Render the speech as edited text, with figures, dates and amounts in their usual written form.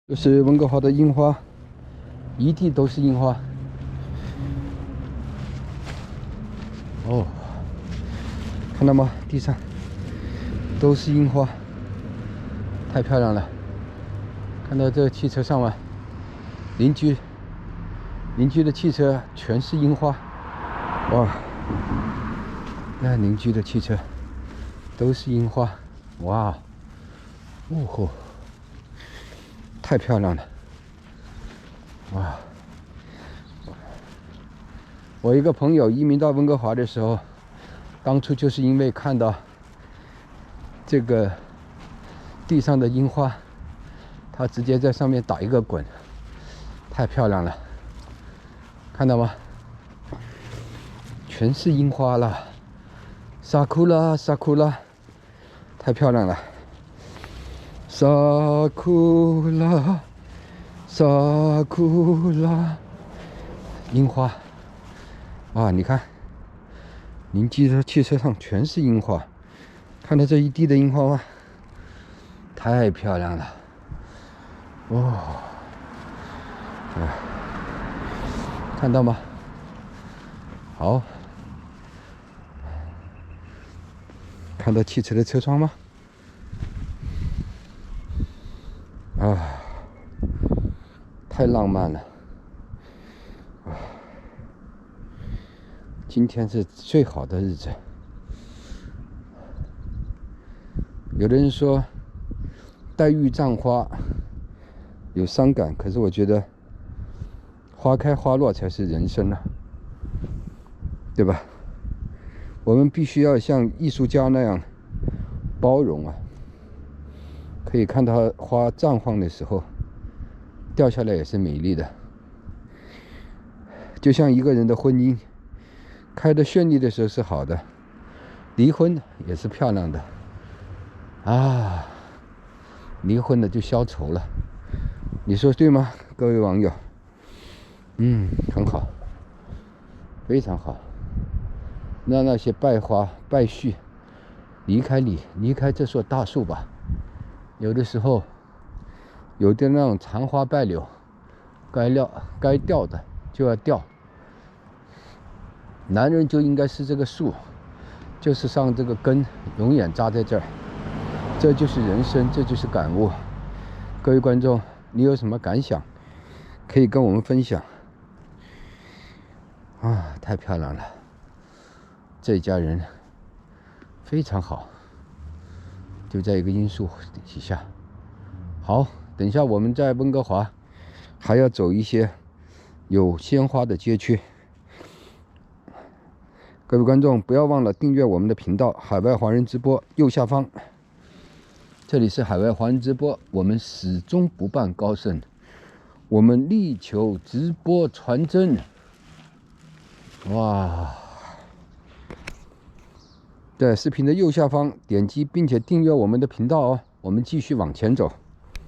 这是温哥华的樱花，一地都是樱花。哦，看到吗？地上都是樱花，太漂亮了。看到这个汽车上面，邻居的汽车全是樱花，哇！那邻居的汽车都是樱花，哇！哦吼！太漂亮了，哇！我一个朋友移民到温哥华的时候，当初就是因为看到这个地上的樱花，他直接在上面打一个滚，太漂亮了，看到吗？全是樱花了，萨库拉，萨库拉，太漂亮了。萨库拉，萨库拉，樱花啊！你看，邻居的汽车上全是樱花，看到这一地的樱花吗？太漂亮了，哦，看到吗？好，看到汽车的车窗吗？啊，太浪漫了！啊，今天是最好的日子。有的人说黛玉葬花有伤感，可是我觉得花开花落才是人生啊，对吧？我们必须要像艺术家那样包容啊。可以看到花绽放的时候，掉下来也是美丽的。就像一个人的婚姻，开得顺利的时候是好的，离婚也是漂亮的。啊，离婚了就消愁了，你说对吗，各位网友？很好，非常好。让那些败花败絮离开你，离开这棵大树吧。有的时候，有的那种残花败柳，该掉的就要掉。男人就应该是这个树，就是上这个根，永远扎在这儿。这就是人生，这就是感悟。各位观众，你有什么感想，可以跟我们分享。啊，太漂亮了！这家人非常好，就在一个樱树底下。好，等一下我们在温哥华还要走一些有鲜花的街区。各位观众，不要忘了订阅我们的频道海外华人直播，右下方这里是海外华人直播，我们始终不办高盛，我们力求直播传真。哇！在视频的右下方点击并且订阅我们的频道哦，我们继续往前走。